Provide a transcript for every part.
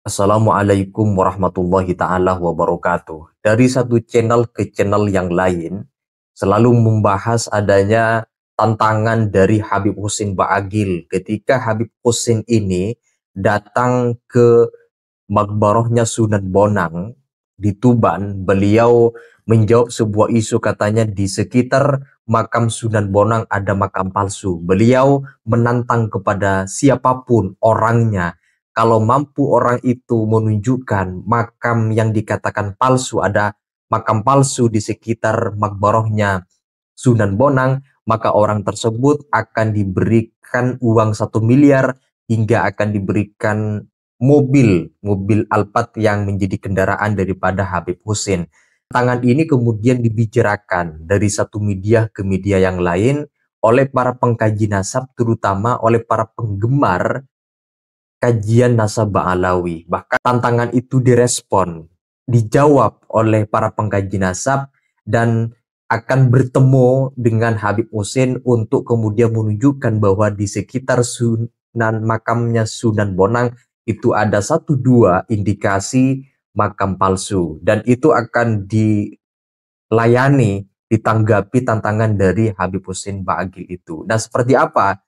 Assalamualaikum warahmatullahi ta'ala wabarakatuh. Dari satu channel ke channel yang lain, selalu membahas adanya tantangan dari Habib Husin Ba'agil ketika Habib Husin ini datang ke Makbarohnya Sunan Bonang di Tuban. Beliau menjawab sebuah isu, katanya di sekitar makam Sunan Bonang ada makam palsu. Beliau menantang kepada siapapun orangnya, kalau mampu orang itu menunjukkan makam yang dikatakan palsu, ada makam palsu di sekitar makbarohnya Sunan Bonang, maka orang tersebut akan diberikan uang 1 miliar hingga akan diberikan mobil Alphard yang menjadi kendaraan daripada Habib Husin. Tangan ini kemudian dibicarakan dari satu media ke media yang lain oleh para pengkaji nasab, terutama oleh para penggemar kajian nasab Ba'alawi. Bahkan tantangan itu direspon, dijawab oleh para pengkaji nasab, dan akan bertemu dengan Habib Husin untuk kemudian menunjukkan bahwa di sekitar makamnya Sunan Bonang itu ada 1-2 indikasi makam palsu, dan itu akan dilayani, ditanggapi tantangan dari Habib Husin Ba'agil itu. Nah, seperti apa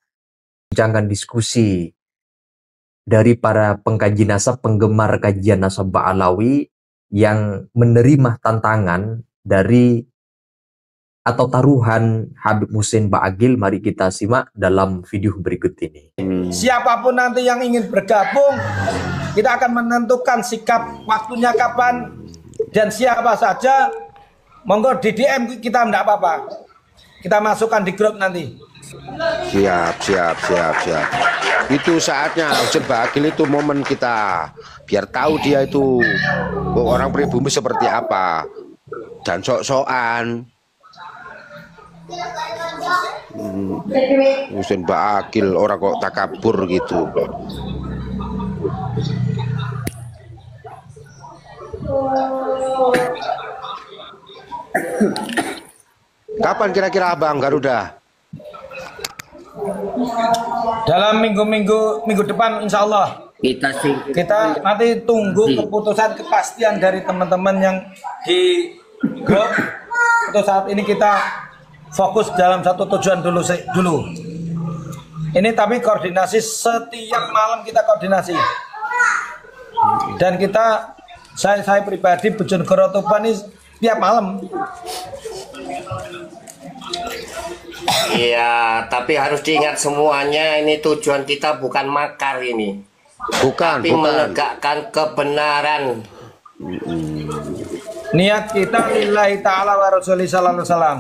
jangan diskusi dari para pengkaji nasab, penggemar kajian nasab Ba'alawi yang menerima tantangan dari atau taruhan Habib Husin Ba'agil? Mari kita simak dalam video berikut ini. Siapapun nanti yang ingin bergabung, kita akan menentukan sikap waktunya kapan, dan siapa saja monggo di DM kita, enggak apa-apa, kita masukkan di grup nanti. Siap. Itu saatnya Husin Ba'agil, itu momen kita biar tahu dia itu orang pribumi seperti apa, dan sok-sokan. Husin Ba'agil orang kok takabur gitu. Kapan kira-kira Abang Garuda? Dalam minggu depan insya Allah. Kita nanti tunggu keputusan, kepastian dari teman-teman yang di grup. Untuk saat ini kita fokus dalam satu tujuan dulu. Ini tapi koordinasi, setiap malam kita koordinasi. Dan kita, saya pribadi Bojonegoro Tuban ini tiap malam. Iya, tapi harus diingat semuanya, ini tujuan kita bukan makar ini. Tapi menegakkan kebenaran. Niat kita lillahi ta'ala wa rasulih sallallahu alaihi wasallam.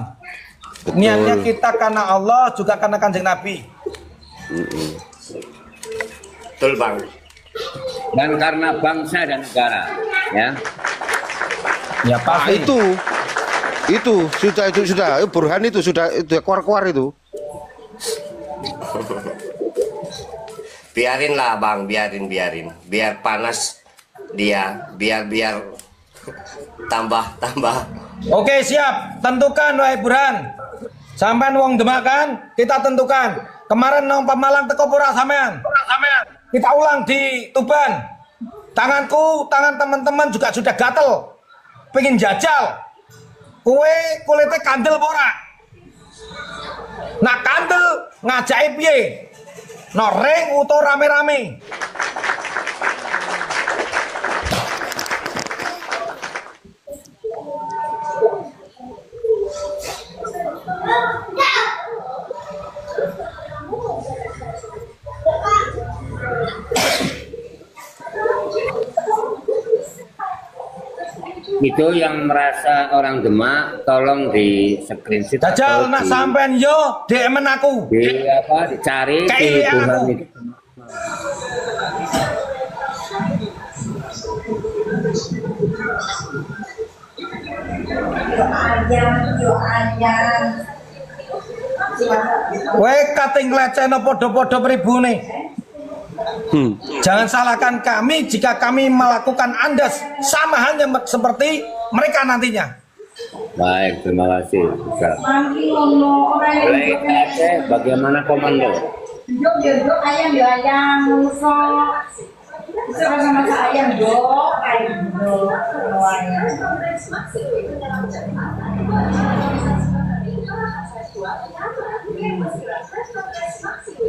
Niatnya kita karena Allah, juga karena Kanjeng Nabi. Betul, Bang. Dan karena bangsa dan negara, ya. Ya pasti. Itu sudah Burhan itu sudah keluar itu. Biarinlah, Bang, biarin. Biar panas dia, biar tambah. Oke, siap. Tentukan wahai Burhan. Sampean wong Demak kan? Kita tentukan. Kemarin nang Pemalang teko pura sampean. Kita ulang di Tuban. Tanganku, tangan teman-teman juga sudah gatel. Pengen jajal. Kue kulitnya kandel pora. Nah kandel ngajai piye? Noreng utuh rame-rame. Itu yang merasa orang Demak, tolong di screenshot. Dajal nak sampean yo DM aku. Dicari di Tuhan itu. Weh kating leceno podo-podo pribune. Jangan salahkan kami jika kami melakukan Anda sama halnya seperti mereka nantinya. Baik, terima kasih. Bagaimana komando? Sama-sama sayang dong, kayak gitu.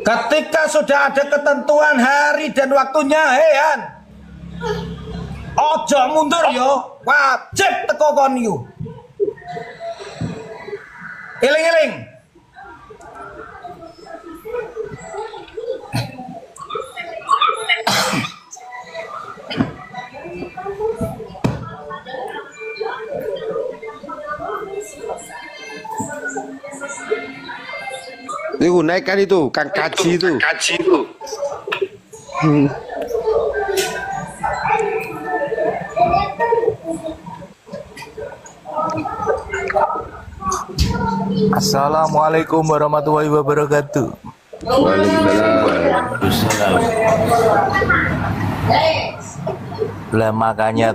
Ketika sudah ada ketentuan hari dan waktunya, hean, ojo mundur yo, wajib teko kon yo. Eling-eling. Itu naikkan itu, Kang Kaji itu. Assalamualaikum warahmatullahi wabarakatuh. Waalaikumsalam. Lah makanya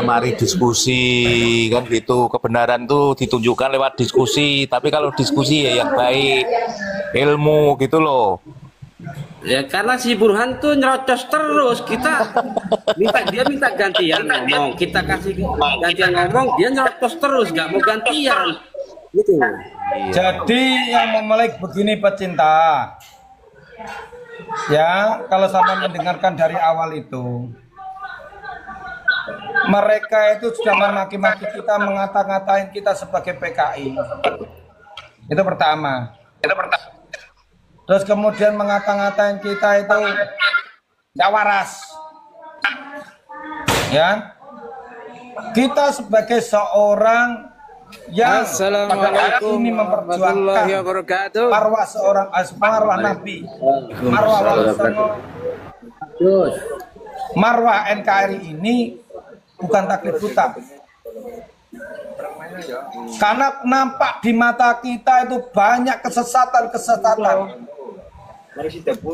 mari diskusi kan gitu. Kebenaran tuh ditunjukkan lewat diskusi. Tapi kalau diskusi ya yang baik, ilmu gitu loh. Ya karena si Burhan tuh nyerocos terus, kita dia minta gantian ngomong, kita kasih gantian ngomong, dia nyerocos terus, gak mau gantian gitu. Jadi yang memelik begini pecinta, ya kalau sama mendengarkan dari awal itu, mereka itu sudah memaki-maki kita, ngata-ngatain kita sebagai PKI. Itu pertama. Terus kemudian mengata-ngatain kita itu gak waras. Ya. Kita sebagai seorang yang pada hari ini memperjuangkan marwah seorang marwah Nabi, marwah Wali Songo, marwah NKRI ini bukan taklid buta. Karena nampak di mata kita itu banyak kesesatan-kesesatan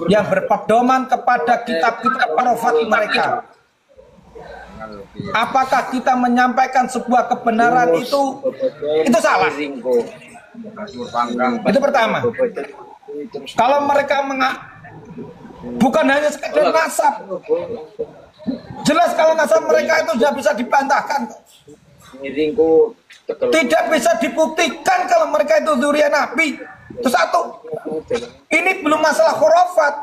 yang berpedoman kepada kitab-kitab profet mereka. Apakah kita menyampaikan sebuah kebenaran itu salah? Itu pertama. Kalau mereka bukan hanya sekedar nasab, jelas kalau nasab mereka itu sudah bisa dibantahkan. Tidak bisa dibuktikan kalau mereka itu dzurriyyah Nabi. Itu satu. Ini belum masalah khurafat.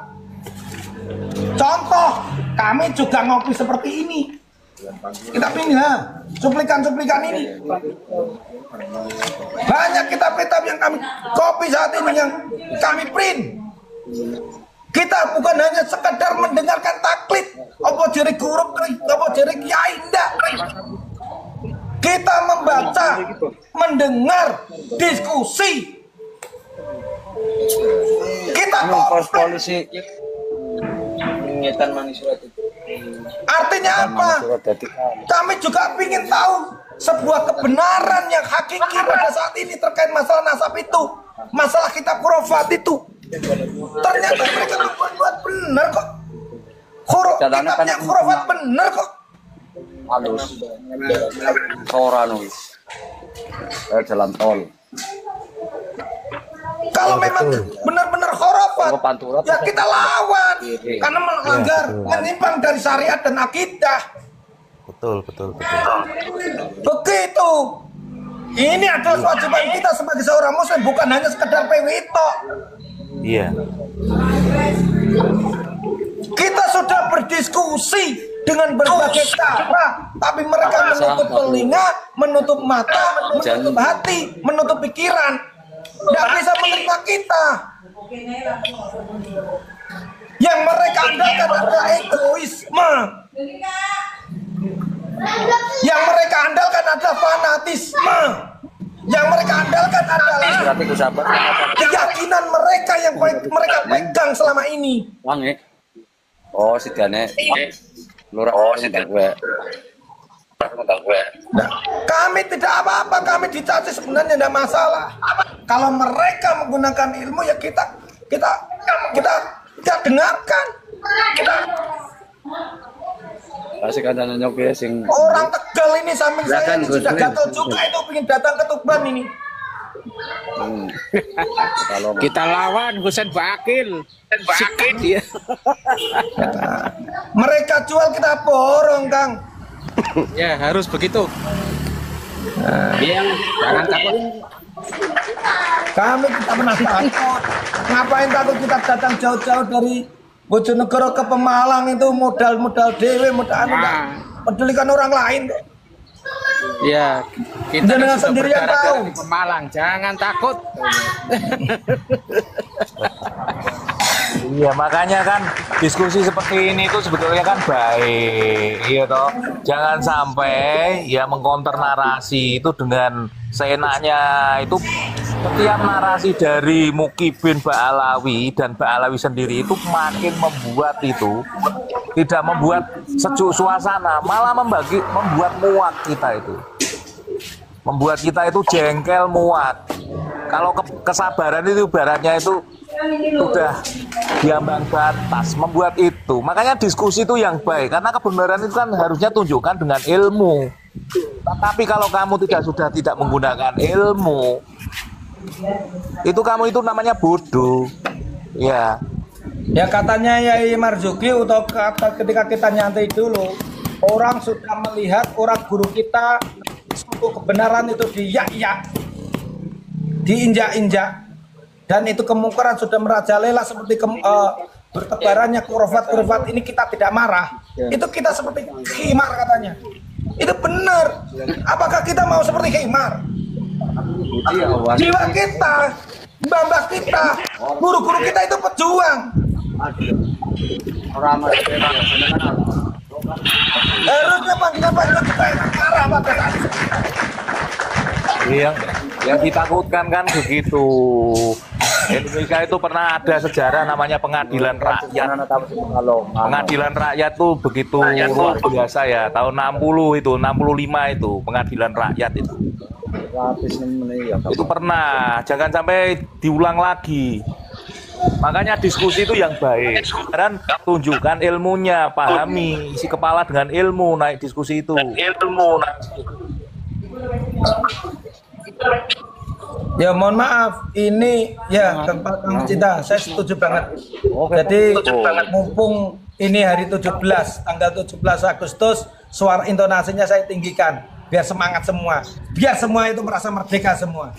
Contoh, kami juga ngopi seperti ini. Kitab ini lah, cuplikan-cuplikan ini. Banyak kitab-kitab yang kami kopi saat ini yang kami print. Kita bukan hanya sekedar mendengarkan taklid, apa jadi guru, apa jadi kiai, enggak. Kita membaca, mendengar, diskusi. Kita polisi artinya apa? Kami juga ingin tahu sebuah kebenaran yang hakiki pada saat ini terkait masalah nasab itu, masalah kitab khurafat itu. Ternyata mereka membuat benar kok. Kitabnya khurafat benar kok. Halus Soranus jalan tol. Kalau memang benar-benar khurafat, ya kita lawan karena melanggar, menyimpang dari syariat dan akidah. Betul. Begitu. Ini adalah kewajiban kita sebagai seorang muslim, bukan hanya sekedar PWITO. Iya. Kita sudah berdiskusi dengan berbagai cara, tapi mereka menutup telinga, menutup mata, menutup hati, menutup pikiran. Tidak bisa menerima kita. Yang mereka andalkan adalah egoisme. Yang mereka andalkan adalah fanatisme. Yang mereka andalkan adalah keyakinan mereka yang mereka pegang selama ini. Oh, sidane. Lurah sidang gue. Nah, kami tidak apa-apa, kami dicaci sebenarnya tidak masalah. Kalau mereka menggunakan ilmu ya kita dengarkan. Asik ada nyoba sing orang Tegal ini samping saya ini sudah gatel juga itu ingin datang ke Tuban ini. Kita lawan Husain Bakil. Sikat dia. Mereka jual kita borong, Kang. Ya harus begitu. Yang jangan takut. Kami kita pernah takut. Ngapain takut kita datang jauh-jauh dari Bojonegoro ke Pemalang itu modal dewe, modal pedulikan orang lain. Ya, kita dengan sudah sendiri yang tahu. di Pemalang, jangan takut. Iya, makanya kan diskusi seperti ini itu sebetulnya kan baik, iya toh. Jangan sampai ya mengkonter narasi itu dengan seenaknya itu. Setiap narasi dari Mukibin Ba'alawi dan Ba'alawi sendiri itu makin membuat itu tidak membuat sejuk suasana, malah membuat muak kita itu. Membuat kita itu jengkel, muak. Kalau kesabaran itu ibaratnya itu sudah diambang batas, membuat itu. Makanya diskusi itu yang baik, karena kebenaran itu kan harusnya tunjukkan dengan ilmu. Tapi kalau kamu sudah tidak menggunakan ilmu, itu kamu itu namanya bodoh. Ya. Ya katanya Yai Marzuki atau ketika kita nyantai dulu, orang sudah melihat orang guru kita suatu kebenaran itu diyak-yak, diinjak-injak, dan itu kemungkaran sudah merajalela seperti bertebarannya kurvat ini, kita tidak marah. Itu kita seperti khimar katanya. Itu benar. Apakah kita mau seperti khimar? Jiwa kita, mbah kita, guru-guru kita itu pejuang. Harusnya kenapa kita yang marah pada saat itu? Yang ditakutkan kan begitu. Indonesia itu pernah ada sejarah namanya pengadilan rakyat. Pengadilan rakyat tuh begitu luar biasa ya. Tahun 60 itu, 65 itu pengadilan rakyat itu. Itu pernah, jangan sampai diulang lagi. Makanya diskusi itu yang baik. Dan tunjukkan ilmunya, pahami, isi kepala dengan ilmu, naik diskusi itu. Ya mohon maaf, ini ya Kang Cita, saya setuju banget. Jadi mumpung ini hari 17, tanggal 17 Agustus, suara intonasinya saya tinggikan, biar semangat semua, biar semua itu merasa merdeka semua.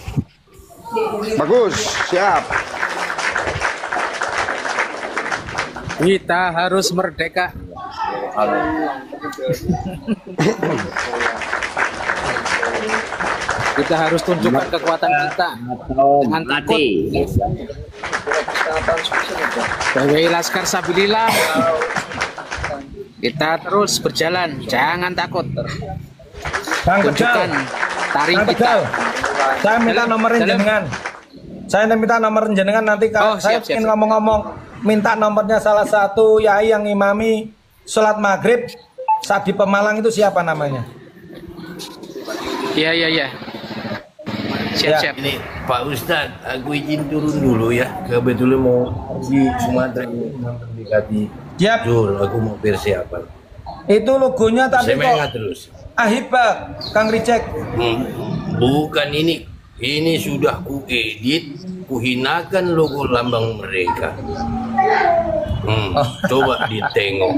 Bagus, siap. Kita harus merdeka. Kita harus tunjukkan kekuatan kita. Jangan takut. Sebagai Laskar Sabilillah, kita terus berjalan. Jangan takut. Tunjukkan taring kita. Saya minta nomor jenengan. Saya minta nomor jenengan nanti kalau saya ingin ngomong-ngomong, minta nomornya salah satu yai yang imami sholat maghrib saat di Pemalang itu siapa namanya? Iya. Siap. Ini Pak Ustadz, aku izin turun dulu ya. Kebetulan mau di Sumatera ini mendekati Jul, aku mau persiapan. Itu logonya tapi Semangat kok terus. Ahiba, Kang Ricek. Bukan ini sudah ku edit, ku hinakan logo lambang mereka. Coba ditengok.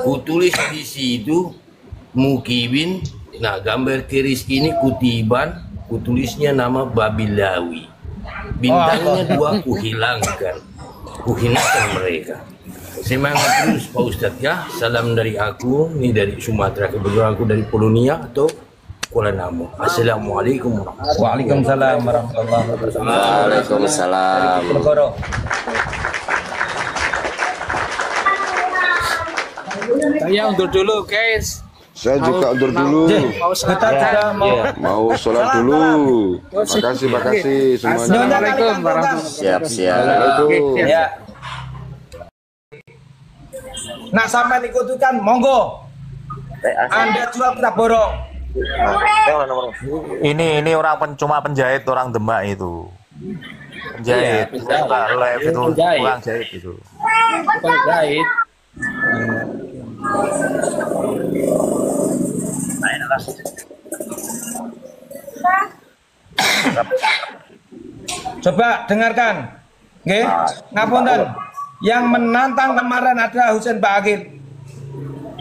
Ku tulis di situ Mukibin. Nah, gambar keris ini kutiban. Kutulisnya nama Babilawi. Bintangnya 2 kuhilangkan. Kuhinakan mereka. Semangat terus Pak Ustadz ya. Salam dari aku. Ini dari Sumatera. Kebetulan aku dari Polonia atau Kuala Namu. Assalamualaikum warahmatullahi wabarakatuh. Waalaikumsalam warahmatullahi wabarakatuh. Waalaikumsalam. Saya undur dulu guys. Saya juga undur dulu. Kita juga mau sholat dulu. Makasih semuanya. Assalamualaikum warahmatullahi Siap. Ya. Nah sampai ikuti monggo. Anda jual kita borong. Ini orang cuma penjahit orang Demak itu. Penjahit. Live itu orang jahit itu. Penjahit. Coba dengarkan. Nggih, ngapunten. Yang menantang kemarin adalah Husain Ba'agil.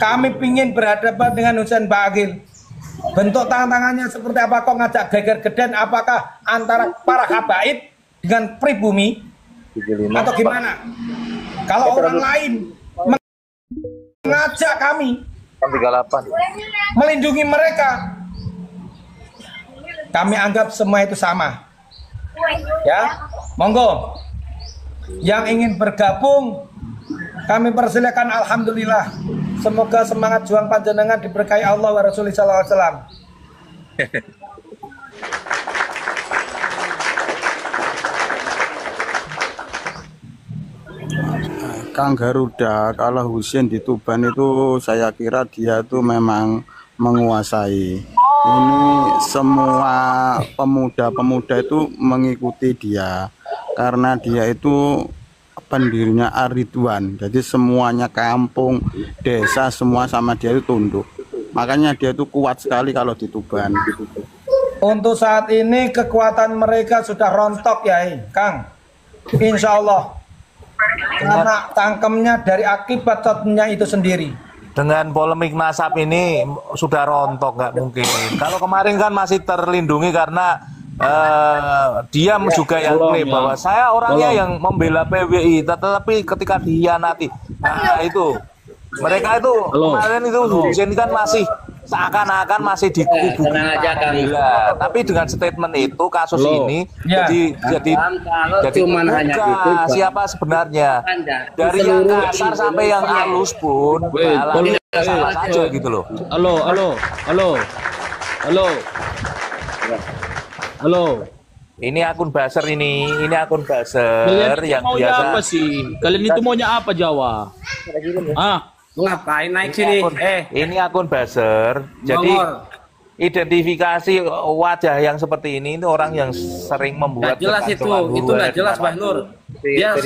Kami pingin berhadapan dengan Husain Ba'agil. Bentuk tantangannya seperti apa? Kok ngajak geger geden? Apakah antara para habaib dengan pribumi atau gimana? Kalau orang lain mengajak kami melindungi mereka, kami anggap semua itu sama. Ya, monggo. Yang ingin bergabung, kami persilakan. Alhamdulillah. Semoga semangat juang panjenengan diberkahi Allah wa Rasulullah sallallahu alaihi wasallam. Kang Garuda, kalau Husain di Tuban itu saya kira dia itu memang menguasai. Ini semua pemuda-pemuda itu mengikuti dia karena dia itu pendirinya Ar-Ridwan. Jadi semuanya kampung, desa semua sama dia itu tunduk. Makanya dia itu kuat sekali kalau di Tuban. Untuk saat ini kekuatan mereka sudah rontok ya, Kang. Insya Allah. Karena tangkemnya dari akibat shotnya itu sendiri. Dengan polemik nasab ini sudah rontok, nggak mungkin. Kalau kemarin kan masih terlindungi karena dia juga yang klaim bahwa saya orangnya yang membela PWI, tetapi ketika dihianati, nah itu mereka itu kemarin itu Husain kan masih seakan-akan masih di kubu Alhamdulillah. Tapi dengan statement itu kasus ini jadi cuman hanya gitu, siapa sebenarnya dari yang kasar sampai yang halus pun sama saja gitu loh. Halo. Ini akun buzzer ini akun buzzer yang biasa. Apa sih? Kalian itu maunya apa Jawa? Ngapain naik sini? Ini akun buzzer. Jadi identifikasi wajah yang seperti ini itu orang yang sering membuat gak jelas itu nggak jelas Mbah Nur. Dia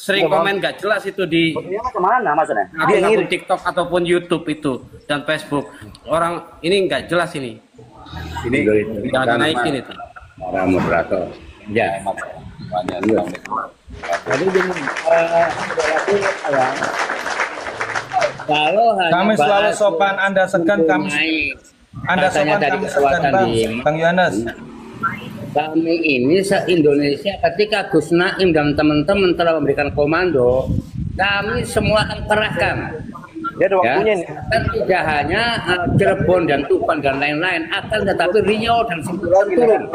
sering komen gak jelas itu di kemana maksudnya? Akun TikTok ataupun YouTube itu dan Facebook. Orang ini nggak jelas ini. Ini jangan naikin itu. Para moderator. Ya. Jadi kalau kami selalu sopan, Anda segan, kami Anda sopan, kami segan, Bang Yohanes. Kami ini se-Indonesia ketika Gus Naim dan teman-teman telah memberikan komando, kami semua akan kerahkan. Dia ada waktunya nih. Dan tidak hanya Cirebon dan Tuban dan lain-lain, akan tetapi Riau dan Singapura turun.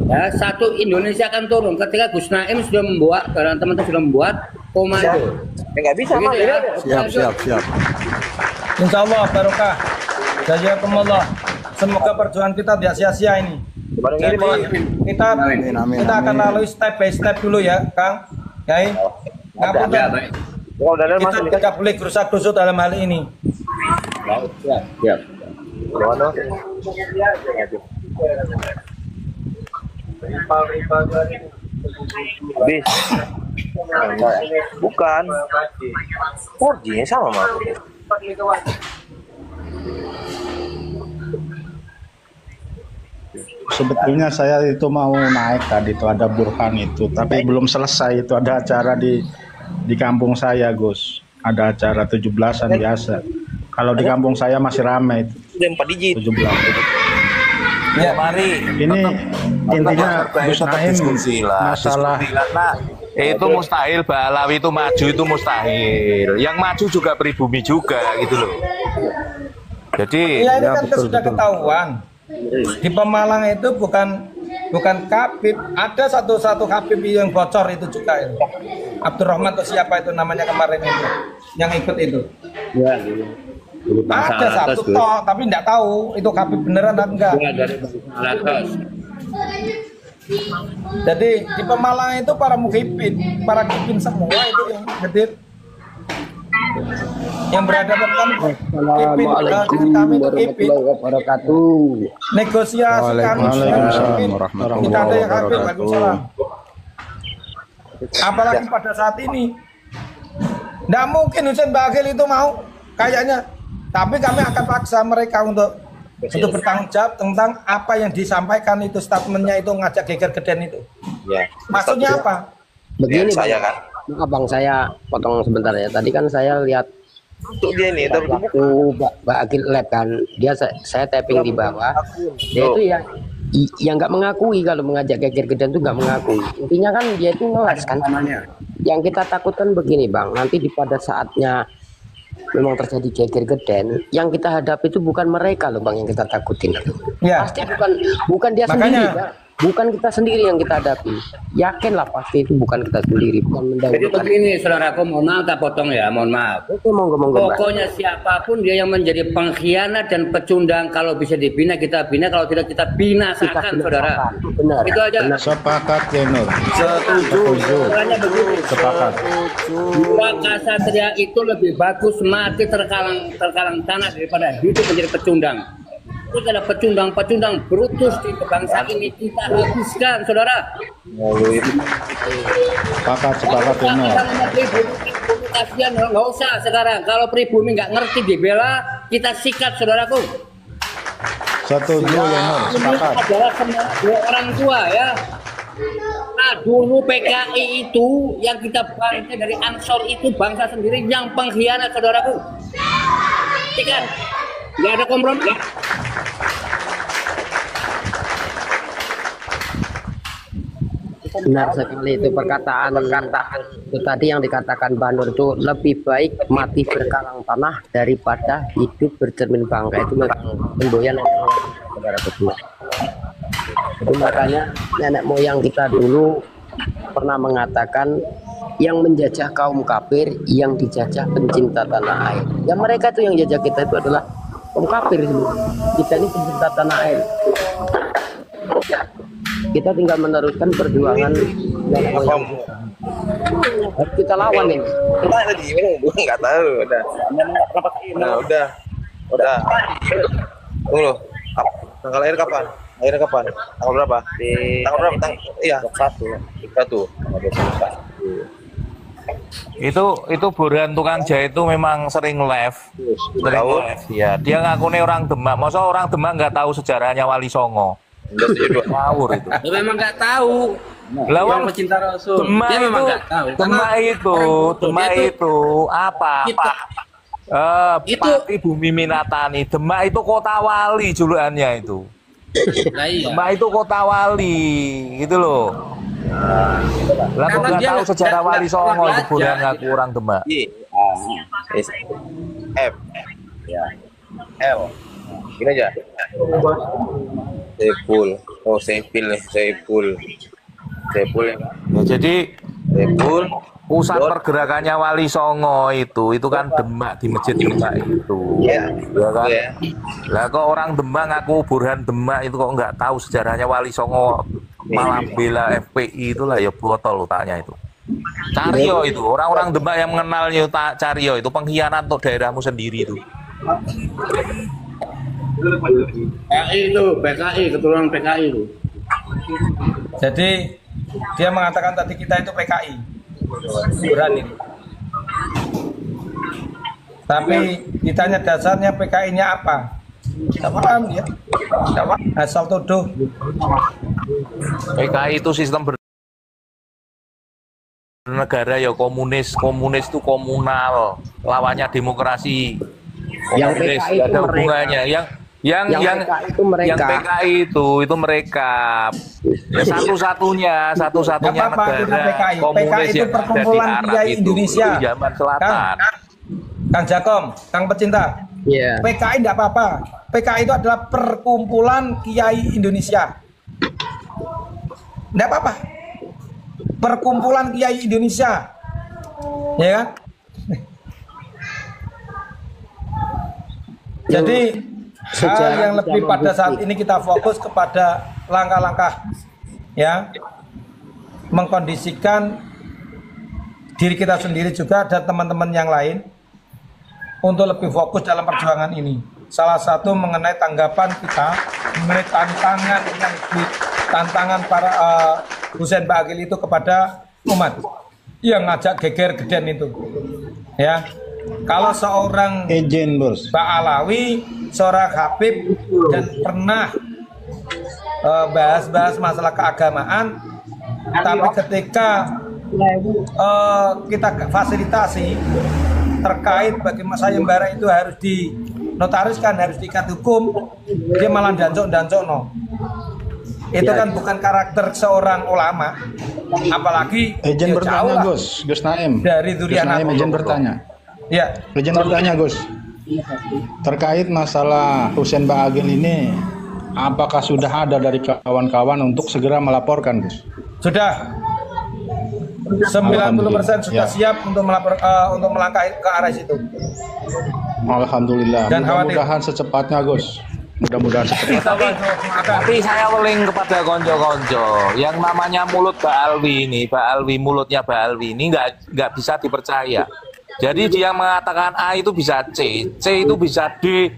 Ya, satu Indonesia akan turun ketika Gus Naim sudah membuat dan teman-teman sudah membuat komando. Nggak bisa mah ya. Siap. Insya Allah barokah. Jazakumullah. Semoga perjuangan kita tidak sia-sia ini. Jadi kita akan lalui step by step dulu ya, Kang. Yai. Ngapunten. Kita tidak boleh gerusak-gerusuk dalam hal ini. Siap. Habis. Bukan. 4G sama mah. Sebetulnya saya itu mau naik tadi itu ada Burhan itu, tapi belum selesai itu ada acara di kampung saya, Gus. Ada acara 17-an biasa. Kalau di kampung saya masih ramai itu. 17. Ya mari. Ini intinya Gus Naim masalah itu mustahil Balawi itu maju itu mustahil. Yang maju juga pribumi juga gitu loh. Jadi ya ini kan sudah ketahuan. Di Pemalang itu bukan Habib, ada satu Habib yang bocor itu juga itu. Abdurrahman atau siapa itu namanya kemarin itu yang ikut itu. Ya, ada satu toh, tapi tidak tahu itu Habib beneran atau enggak. Jadi di Pemalang itu para muhibin, para kipin semua itu yang hadir, yang berhadapan kan kipin, kami itu kipin. Negosiasi kami kita ada yang Habib. Waalaikumsalam. Apalagi pada saat ini, tidak mungkin Husain Ba'agil itu mau kayaknya. Tapi kami akan paksa mereka untuk untuk bertanggung jawab tentang apa yang disampaikan itu, statementnya itu ngajak geger geden itu. Ya. Maksudnya apa? Begini Ya, saya Bang. kan. Maaf Bang, saya potong sebentar ya. Tadi kan saya lihat Untuk dia nih, waktu Mbak Agil Lab kan, saya tapping di bawah. Dia itu yang nggak mengakui kalau mengajak geger geden itu nggak mengakui. Intinya kan dia itu ngeles kan. Yang kita takutkan begini Bang, nanti pada saatnya memang terjadi geger geden, yang kita hadapi itu bukan mereka loh Bang yang kita takutin. Ya. Pasti bukan dia sendiri Bang. Bukan kita sendiri yang kita hadapi. Yakinlah pasti itu bukan kita sendiri, bukan Jadi mendahulukan. begini saudaraku, mohon maaf tak potong ya, mohon maaf. Oke, monggo Bang. Pokoknya siapapun dia yang menjadi pengkhianat dan pecundang, kalau bisa dibina kita bina, kalau tidak kita binasakan, saudara. Benar. Itu aja. Benar. Sepakat Yenur. Setuju. Caranya begini. Sepakat. Dua kasatria itu lebih bagus mati terkalang tanah daripada hidup menjadi pecundang. Itu adalah pecundang brutus di bangsa ini kita habiskan, saudara. Sepakat Yenur. Kasihan, nggak usah sekarang. Kalau pribumi nggak ngerti dibela, kita sikat, saudaraku. Setuju Yenur. Ini adalah semua dua orang tua ya. Nah, dulu PKI itu yang kita bantai dari Ansor itu bangsa sendiri yang pengkhianat, saudaraku. Kan? Nggak ada kompromi. Benar sekali itu perkataan itu tadi yang dikatakan Mbak Nur, itu lebih baik mati berkalang tanah daripada hidup bercermin bangka. Itu memang semboyan saudara berdua. Jadi makanya nenek moyang kita dulu pernah mengatakan yang menjajah kaum kafir, yang dijajah pencinta tanah air. Yang mereka itu yang jajah kita itu adalah kaum kafir. Kita ini pencinta tanah air. Kita tinggal meneruskan perjuangan yang harus kita lawan ini. Enggak tadi, gue nggak tahu. Udah. Nah, udah. Tunggu. Tanggal akhir kapan? Akhirnya kapan? Tanggal berapa? Tanggal berapa? Iya. 1. Itu Burhan tukang jahit itu memang sering live. Ya, dia ngakunya orang Demak. Masa orang Demak nggak tahu sejarahnya Wali Songo? Ngawur itu. Dia memang nggak tahu. Lawan pecinta Rasul. Demak Dia memang itu, nggak tahu. Demak itu apa? Pati Bumi Minatani. Demak itu kota wali julukannya itu. Nah, iya. Demak itu kota wali, gitu loh. Lah kok nggak tahu sejarah Wali Songo itu Burhan ngaku orang Demak. F. Ya. L. Gini aja. Sepul. Oh, Sepil nih, Sepul ya. Ya, jadi pusat pergerakannya Wali Songo itu kan Demak, di Masjid Demak itu. Iya. Ya kan? Lah kok orang Demak ngaku Burhan Demak itu kok nggak tahu sejarahnya Wali Songo, malah bela FPI, itulah ya botol tanya itu. Caryo itu, orang-orang Demak yang mengenalnya Caryo itu pengkhianat untuk daerahmu sendiri itu. PKI, keturunan PKI itu. Jadi dia mengatakan tadi kita itu PKI, Burhan ini. Tapi ditanya dasarnya PKI-nya apa? Tidak paham dia. Tidak paham. Asal tuduh. PKI itu sistem bernegara ya komunis itu komunal, lawannya demokrasi. Yang Komunis PKI nggak itu ada mereka. hubungannya. Yang PKI itu mereka. Yang PKI itu mereka. Ya, satu-satunya Nggak apa-apa, kita negara PKI. komunis PKI itu yang ada di perkumpulan Arab Kiai itu Indonesia. di zaman selatan. Kang Jakom, Kang Pecinta. Iya. PKI tidak apa-apa. PKI itu adalah perkumpulan Kiai Indonesia. Tidak apa-apa. Perkumpulan Kiai Indonesia. Ya kan? Jadi hal yang lebih pada saat ini kita fokus kepada langkah-langkah ya mengkondisikan diri kita sendiri juga dan teman-teman yang lain untuk lebih fokus dalam perjuangan ini. Salah satu mengenai tanggapan kita mengenai tantangan para Husain Ba'aqil itu kepada umat yang ngajak geger geden itu ya. kalau seorang izin bos Pak Alawi, seorang Habib dan pernah bahas-bahas masalah keagamaan, tapi ketika kita fasilitasi terkait bagaimana sayembara itu harus dinotariskan, harus diikat hukum, dia malah dancok no. Itu kan bukan karakter seorang ulama, apalagi izin bertanya Gus Naim dari Durian izin bertanya. Ya, izin bertanya Gus, terkait masalah Husein Ba'agil ini, apakah sudah ada dari kawan-kawan untuk segera melaporkan Gus? Sudah. 90% sudah siap untuk melangkah ke arah situ. Alhamdulillah. Dan mudah-mudahan secepatnya Gus. Mudah-mudahan secepatnya. Tapi saya weling kepada konco-konco yang namanya mulut Pak Alwi ini, mulutnya Pak Alwi ini nggak bisa dipercaya. Jadi dia mengatakan A itu bisa C itu bisa D,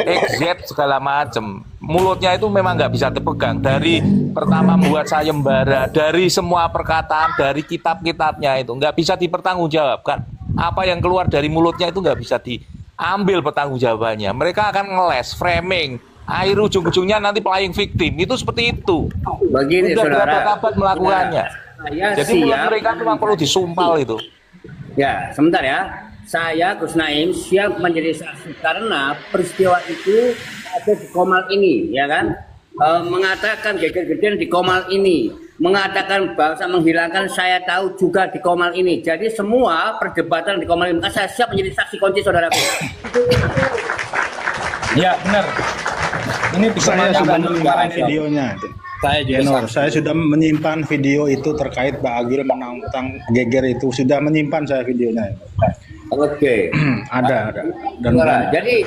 X, Z segala macam. Mulutnya itu memang nggak bisa dipegang. Dari pertama membuat sayembara, dari semua perkataan, dari kitab-kitabnya itu nggak bisa dipertanggungjawabkan. Apa yang keluar dari mulutnya itu nggak bisa diambil pertanggungjawabannya. Mereka akan ngeles, framing, akhir ujung-ujungnya nanti playing victim. Itu seperti itu. Begini udah saudara. berapa kabar melakukannya. Jadi mulut mereka memang perlu disumpal itu. Ya, sebentar ya. Saya Gus Naim siap menjadi saksi karena peristiwa itu ada di Komal ini, ya kan? Mengatakan geger-geger di Komal ini, mengatakan bangsa menghilangkan saya tahu juga di Komal ini. Jadi semua perdebatan di Komal ini, maka saya siap menjadi saksi kunci saudaraku. Ya, benar. Ini saya sudah menyimpan videonya. Saya sudah menyimpan video itu terkait Ba'agil menantang geger itu, sudah menyimpan saya videonya. Oke. Ada. Dan jadi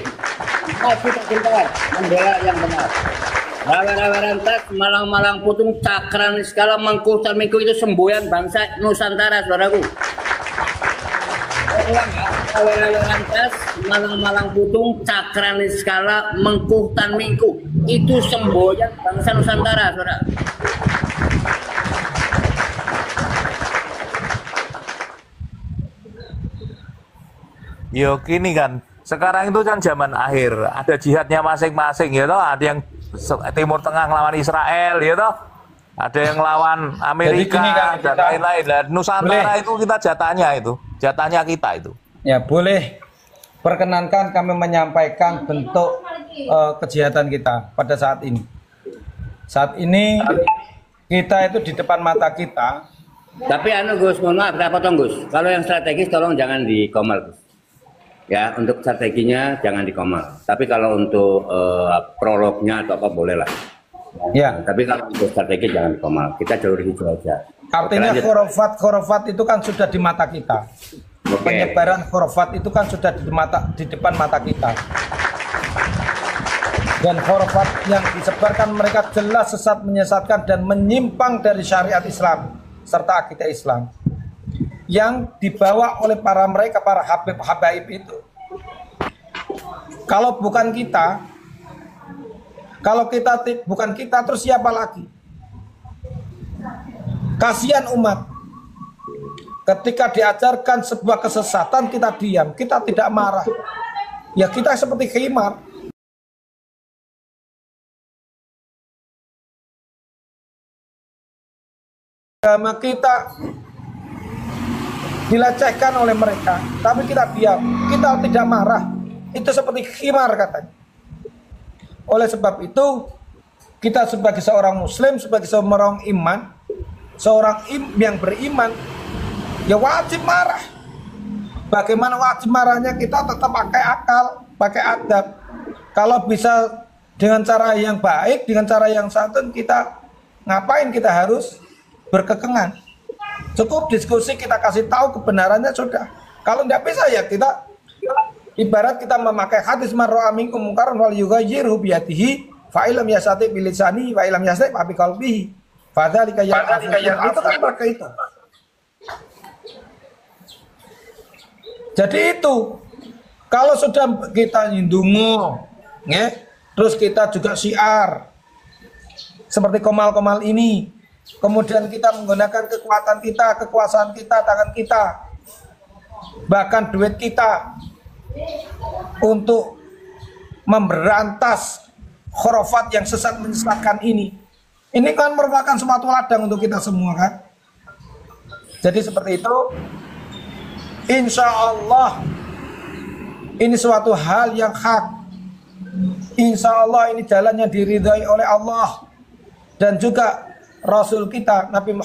kita membela yang benar. Rawa-rawa rantas, malang-malang putung, cakran skala mangkuh minggu itu semboyan bangsa Nusantara, saudaraku. Rawa-rawa rantas, malang-malang putung, cakran skala mangkuh minggu itu semboyan bangsa Nusantara, saudara. Yo gini kan, sekarang itu kan zaman akhir, ada jihadnya masing-masing ya toh, ada yang Timur Tengah ngelawan Israel ya toh, ada yang ngelawan Amerika dan lain-lain. Nusantara itu kita jatahnya kita itu. Ya boleh, perkenankan kami menyampaikan bentuk kejahatan kita pada saat ini. Saat ini kita itu di depan mata kita. Tapi Gus, mohon maaf, kita potong Gus. Kalau yang strategis tolong jangan di Komal Gus. Ya, untuk strateginya jangan di Komal. Tapi kalau untuk prolognya atau apa boleh lah. Ya. Tapi kalau untuk strategi jangan di Komal. Kita jalur hijau aja. Artinya khurafat itu kan sudah di mata kita. Penyebaran khurafat itu kan sudah di depan mata kita. Dan khurafat yang disebarkan mereka jelas sesat, menyesatkan dan menyimpang dari syariat Islam serta akidah Islam. Yang dibawa oleh para Habib itu. Kalau bukan kita, bukan kita, terus siapa lagi? Kasihan umat. Ketika diajarkan sebuah kesesatan kita diam, kita tidak marah. Ya kita seperti khimar. Agama kita dilecehkan oleh mereka, tapi kita diam, kita tidak marah. Itu seperti khimar katanya. Oleh sebab itu, kita sebagai seorang muslim, sebagai seorang iman, yang beriman, ya wajib marah. Bagaimana wajib marahnya? Kita tetap pakai akal, pakai adab. Kalau bisa dengan cara yang baik, dengan cara yang santun, kita ngapain kita harus berkekengan? Cukup diskusi, kita kasih tahu kebenarannya sudah. Kalau tidak bisa ya kita ibarat kita memakai hadis man ra'a minkum munkaran wal yughayyirhu bi yadihi fa illam yastati bi lisanihi wa illam yastati bi qalbihi fa dzalika itu kan pakai itu. Jadi itu kalau sudah kita nyindungu, ya, terus kita juga syiar seperti komal-komal ini. Kemudian kita menggunakan kekuatan kita, kekuasaan kita, tangan kita. bahkan duit kita untuk memberantas khurafat yang sesat menyesatkan ini kan merupakan suatu ladang untuk kita semua kan. Jadi seperti itu, insya Allah ini suatu hal yang hak. Insya Allah ini jalan yang diridhai oleh Allah dan juga Rasul kita Nabi Muhammad